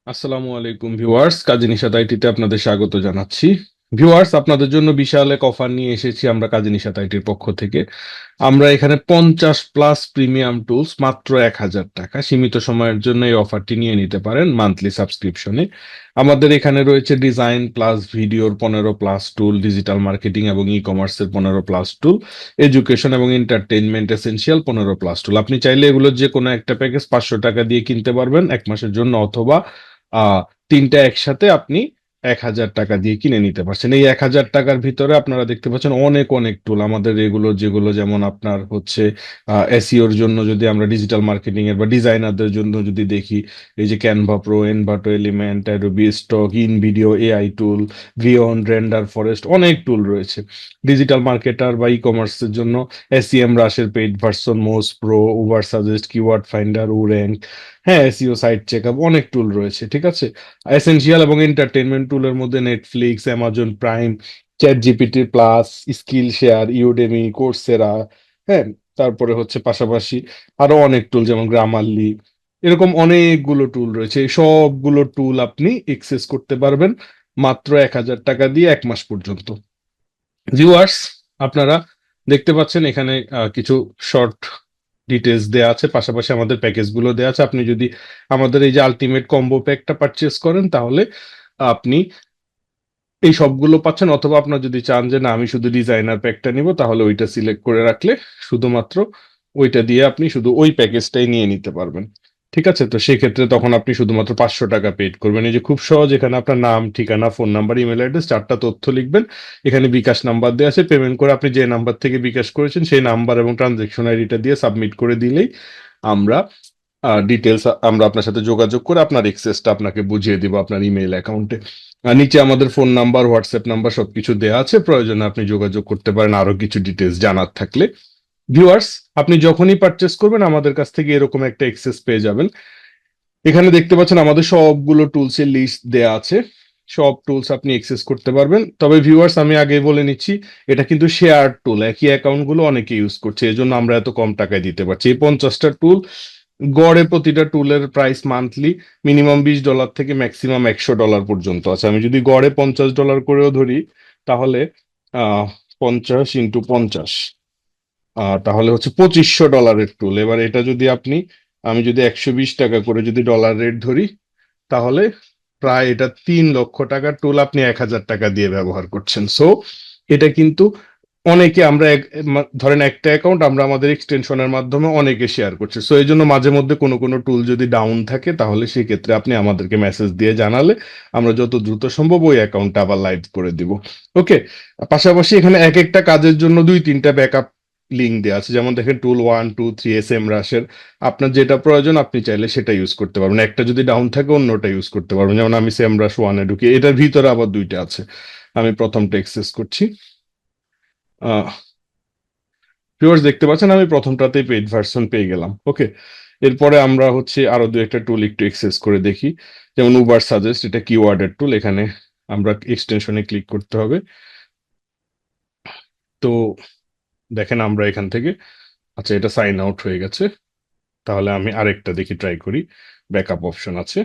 আসসালামু আলাইকুম ভিউয়ার্স, কাজী নিশাত আইটিতে আপনাদের স্বাগত জানাচ্ছি। ভিউয়ার্স, আপনাদের জন্য বিশাল এক অফার নিয়ে এসেছি আমরা কাজী নিশাত আইটির পক্ষ থেকে। আমরা এখানে 50+ প্রিমিয়াম টুলস মাত্র 1,000 টাকা সীমিত সময়ের জন্য এই অফারটি নিয়ে নিতে পারেন মান্থলি সাবস্ক্রিপশনে। আমাদের এখানে রয়েছে ডিজাইন প্লাস ভিডিওর 15+ টুল, ডিজিটাল মার্কেটিং এবং ই কমার্সের 15+ টুল, এডুকেশন এবং এন্টারটেইনমেন্ট এসেনশিয়াল 15+ টুল। আপনি চাইলে এগুলোর যে কোনো একটা প্যাকেজ 500 টাকা দিয়ে কিনতে পারবেন 1 মাসের জন্য, অথবা তিনটা একসাথে আপনি 1,000 টাকা দিয়ে কিনে নিতে পারছেন। এই 1,000 টাকার ভিতরে আপনারা দেখতে পাচ্ছেন অনেক অনেক টুল আমাদের, এগুলো যেগুলো যেমন আপনার হচ্ছে এসইওর জন্য যদি আমরা ডিজিটাল মার্কেটিং এর বা ডিজাইনারদের জন্য যদি দেখি, এই যে Canva pro, Envato element, Adobe stock, InVideo, A I tool, ভিয়ন, রেন্ডার ফরেস্ট, অনেক টুল রয়েছে। ডিজিটাল মার্কেটার বা ই কমার্সের জন্য এসইএম রাশের paid version, Moz pro, Ubersuggest, keyword finder, উর্যাঙ্ক, হ্যাঁ এসইও সাইট চেকআপ, অনেক টুল রয়েছে। ঠিক আছে। এসেনশিয়াল এবং এন্টারটেনমেন্ট টুলের মধ্যে Netflix, Amazon prime, chat GPT plus, skill share, Udemy, Coursera, হ্যাঁ, তারপরে হচ্ছে পাশাপাশি আরো অনেক টুল যেমন গ্রামারলি, এরকম অনেকগুলো টুল রয়েছে। এই সবগুলো টুল আপনি এক্সেস করতে পারবেন মাত্র 1,000 টাকা দিয়ে 1 মাস পর্যন্ত। ভিউয়ার্স, আপনারা দেখতে পাচ্ছেন এখানে কিছু শর্ট ডিটেলস দেয়া আছে, পাশাপাশি আমাদের প্যাকেজ গুলো দেয়া আছে। আপনি যদি আমাদের এই যে আলটিমেট কম্বো প্যাকটা পারচেস করেন তাহলে আপনি এই সবগুলো পাচ্ছেন, অথবা আপনার যদি চান যে না আমি শুধু ডিজাইনার প্যাকটা নিব, তাহলে ওইটা সিলেক্ট করে রাখলে শুধুমাত্র ওইটা দিয়ে আপনি শুধু ওই প্যাকেজটাই নিয়ে নিতে পারবেন। ঠিক আছে, তো সেই ক্ষেত্রে তখন আপনি শুধুমাত্র 500 টাকা পেড করবেন। এই যে খুব সহজ, এখানে আপনার নাম, ঠিকানা, ফোন নাম্বার, ইমেল অ্যাড্রেস, 4টা তথ্য লিখবেন। এখানে বিকাশ নাম্বার দেওয়া আছে, পেমেন্ট করে আপনি যে নাম্বার থেকে বিকাশ করেছেন সেই নাম্বার এবং ট্রানজেকশন আইডিটা দিয়ে সাবমিট করে দিলেই আমরা ডিটেলস, আমরা আপনার সাথে যোগাযোগ করে আপনার এক্সেসটা আপনাকে বুঝিয়ে দিব আপনার ইমেইল অ্যাকাউন্টে। আর নিচে আমাদের ফোন নাম্বার, হোয়াটসঅ্যাপ নাম্বার সবকিছু দেওয়া আছে, প্রয়োজনে আপনি যোগাযোগ করতে পারেন আরো কিছু ডিটেলস জানার থাকলে। ভিউয়ার্স, আপনি যখনই পারচেস করবেন আমাদের কাছ থেকে এরকম একটা এক্সেস পেয়ে যাবেন। এখানে দেখতে পাচ্ছেন আমাদের সবগুলো টুলস এর লিস্ট দেয়া আছে, সব টুলস আপনি এক্সেস করতে পারবেন। তবে ভিউয়ার্স, আমি আগে বলে নিচ্ছি, এটা কিন্তু শেয়ার টুল, একই অ্যাকাউন্ট গুলো অনেকে ইউজ করছে, এজন্য আমরা এত কম টাকায় দিতে পারছি। এই 50টা টুল, গড়ে প্রতিটা টুলের প্রাইস মান্থলি মিনিমাম $20 থেকে ম্যাক্সিমাম $100 পর্যন্ত আছে। আমি যদি গড়ে $50 করেও ধরি, তাহলে 50 × 50, তাহলে হচ্ছে $2,500 টুল। এবার এটা যদি আপনি, আমি যদি 120 টাকা করে যদি ডলার রেট ধরি, তাহলে প্রায় এটা 3 লক্ষ টাকার টুল আপনি 1,000 টাকা দিয়ে ব্যবহার করছেন। সো এটা কিন্তু অনেকে, আমরা ধরেন একটা অ্যাকাউন্ট আমরা আমাদের এক্সটেনশনের মাধ্যমে অনেকে শেয়ার করছে। সো এই জন্য মাঝে মধ্যে কোনো কোনো টুল যদি ডাউন থাকে তাহলে সেই ক্ষেত্রে আপনি আমাদেরকে মেসেজ দিয়ে জানালে আমরা যত দ্রুত সম্ভব ওই অ্যাকাউন্টটা আবার লাইভ করে দিব। ওকে। পাশাপাশি এখানে এক একটা কাজের জন্য 2-3টা ব্যাকআপ লিঙ্ক দেওয়া আছে, যেমন দেখেন টুল 1, 2, 3 এম রাশের, আপনার যেটা প্রয়োজন আপনি চাইলে সেটা ইউজ করতে পারবেন। একটা যদি ডাউন থাকে অন্যটা ইউজ করতে পারবেন। যেমন আমি সেম রাশ 1-এ ঢুকি, এটার ভিতরে আবার 2টা আছে। আমি প্রথমটা এক্সেস করছি। আহ ভিউয়ার্স, দেখতে পাচ্ছেন আমি প্রথমটাতেই পেইড ভার্সন পেয়ে গেলাম। ওকে। এরপরে আমরা হচ্ছে আরো 2-একটা টুল একটু এক্সেস করে দেখি। যেমন উবার সাজেস্ট, এটা কিওয়ার্ডের টুল, এখানে আমরা এক্সটেনশনে ক্লিক করতে হবে। তো দেখেন আমরা এখান থেকে, আচ্ছা এটা সাইন আউট হয়ে গেছে, তাহলে আমি আরেকটা দেখি, ট্রাই করি। ব্যাকআপ অপশন আছে।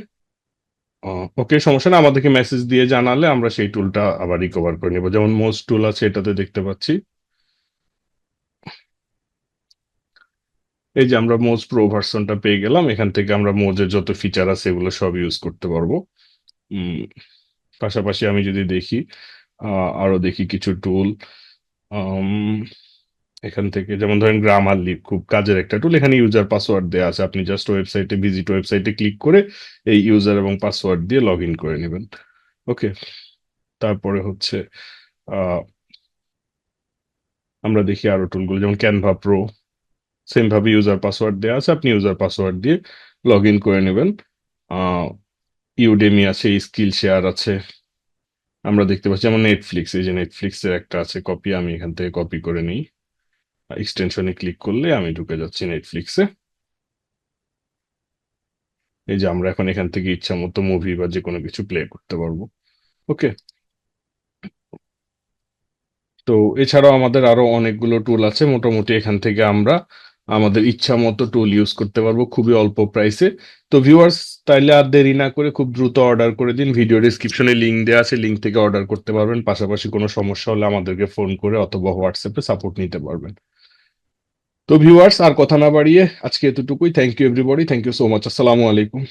ওকে, সমস্যা না, আমাদেরকে মেসেজ দিয়ে জানালে আমরা সেই টুলটা আবার রিকভার করে নেবো। যেমন মোজ টুল আছে, এটাতে দেখতে পাচ্ছি এই যে আমরা মোজ প্রো ভার্সনটা পেয়ে গেলাম। এখান থেকে আমরা মোজের যত ফিচার আছে এগুলো সব ইউজ করতে পারবো। উম, পাশাপাশি আমি যদি দেখি, আরো দেখি কিছু টুল। এখান থেকে যেমন ধরেন গ্রামারলি, খুব কাজের একটা টুল। এখানে ইউজার পাসওয়ার্ড দেওয়া আছে, আপনি জাস্ট ওয়েবসাইটে, ভিজিট ওয়েবসাইটে ক্লিক করে এই ইউজার এবং পাসওয়ার্ড দিয়ে লগ ইন করে নেবেন। ওকে। তারপরে হচ্ছে আহ, আমরা দেখি আরো টুলগুলো, যেমন ক্যানভা প্রো, সেম ভাবে ইউজার পাসওয়ার্ড দেওয়া আছে, আপনি ইউজার পাসওয়ার্ড দিয়ে লগ ইন করে নেবেন। আহ ইউডেমি আছে, স্কিল শেয়ার আছে, আমরা দেখতে পাচ্ছি। যেমন নেটফ্লিক্স, এই যে নেটফ্লিক্সের একটা আছে কপি, আমি এখান থেকে কপি করে নিই। এক্সটেনশনে ক্লিক করলে আমি ঢুকে যাচ্ছি নেটফ্লিক্সে। এই যে আমরা এখন এখান থেকে ইচ্ছা মতো মুভি বা যে কোনো কিছু প্লে করতে পারবো। ওকে। তো এছাড়াও আমাদের আরো অনেকগুলো টুল আছে, মোটামুটি এখান থেকে আমরা আমাদের ইচ্ছা মতো টুল ইউজ করতে পারবো খুবই অল্প প্রাইসে। তো ভিউয়ার্স, তাইলে আর দেরি না করে খুব দ্রুত অর্ডার করে দিন। ভিডিও ডিসক্রিপশনে লিংক দেওয়া আছে, লিংক থেকে অর্ডার করতে পারবেন। পাশাপাশি কোনো সমস্যা হলে আমাদেরকে ফোন করে অথবা হোয়াটসঅ্যাপে সাপোর্ট নিতে পারবেন। তো ভিউয়ার্স, আর কথা না বাড়িয়ে আজকে এতটুকুই। Thank you everybody, thank you so much. আসসালামু আলাইকুম।